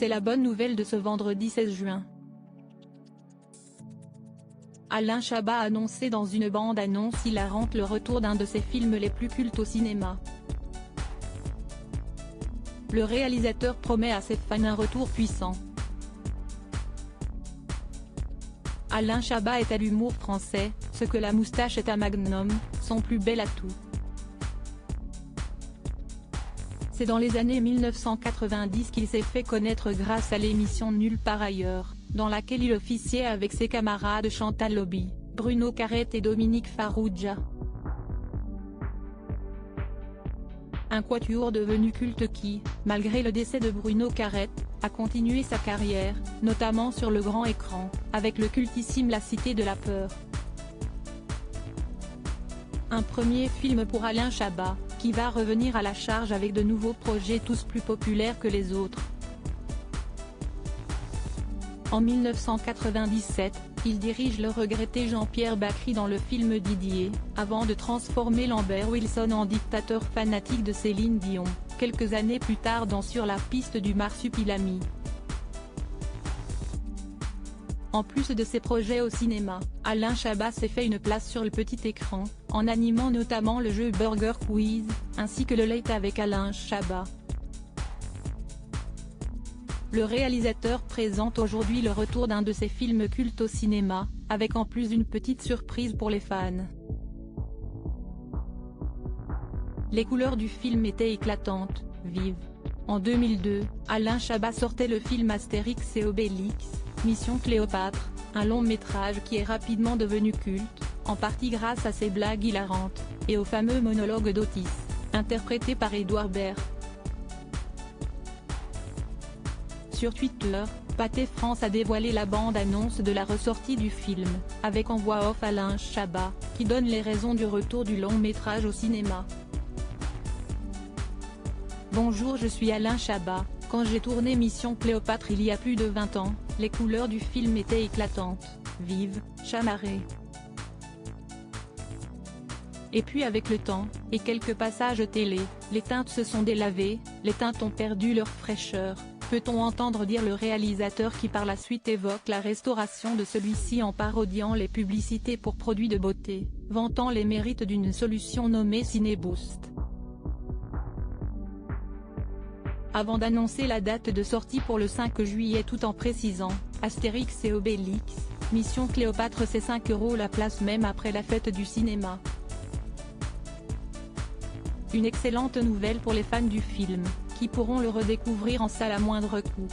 C'est la bonne nouvelle de ce vendredi 16 juin. Alain Chabat a annoncé dans une bande-annonce hilarante le retour d'un de ses films les plus cultes au cinéma. Le réalisateur promet à ses fans un retour puissant. Alain Chabat est à l'humour français, ce que la moustache est à Magnum, son plus bel atout. C'est dans les années 1990 qu'il s'est fait connaître grâce à l'émission Nulle part ailleurs, dans laquelle il officiait avec ses camarades Chantal Lobby, Bruno Carrette et Dominique Farrugia. Un quatuor devenu culte qui, malgré le décès de Bruno Carrette, a continué sa carrière, notamment sur le grand écran, avec le cultissime La Cité de la Peur. Un premier film pour Alain Chabat, qui va revenir à la charge avec de nouveaux projets tous plus populaires que les autres. En 1997, il dirige le regretté Jean-Pierre Bacri dans le film Didier, avant de transformer Lambert Wilson en dictateur fanatique de Céline Dion, quelques années plus tard dans Sur la piste du marsupilami. En plus de ses projets au cinéma, Alain Chabat s'est fait une place sur le petit écran, en animant notamment le jeu Burger Quiz, ainsi que le Late avec Alain Chabat. Le réalisateur présente aujourd'hui le retour d'un de ses films cultes au cinéma, avec en plus une petite surprise pour les fans. Les couleurs du film étaient éclatantes, vives. En 2002, Alain Chabat sortait le film Astérix et Obélix, Mission Cléopâtre, un long métrage qui est rapidement devenu culte, en partie grâce à ses blagues hilarantes, et au fameux monologue d'Otis, interprété par Édouard Baird. Sur Twitter, Pathé France a dévoilé la bande-annonce de la ressortie du film, avec en voix off Alain Chabat, qui donne les raisons du retour du long-métrage au cinéma. Bonjour, je suis Alain Chabat. Quand j'ai tourné Mission Cléopâtre il y a plus de 20 ans, les couleurs du film étaient éclatantes, vives, chamarrées. Et puis avec le temps, et quelques passages télé, les teintes se sont délavées, les teintes ont perdu leur fraîcheur, peut-on entendre dire le réalisateur qui par la suite évoque la restauration de celui-ci en parodiant les publicités pour produits de beauté, vantant les mérites d'une solution nommée Cineboost. Avant d'annoncer la date de sortie pour le 5 juillet tout en précisant, Astérix et Obélix, Mission Cléopâtre c'est 5 € la place même après la fête du cinéma. Une excellente nouvelle pour les fans du film, qui pourront le redécouvrir en salle à moindre coût.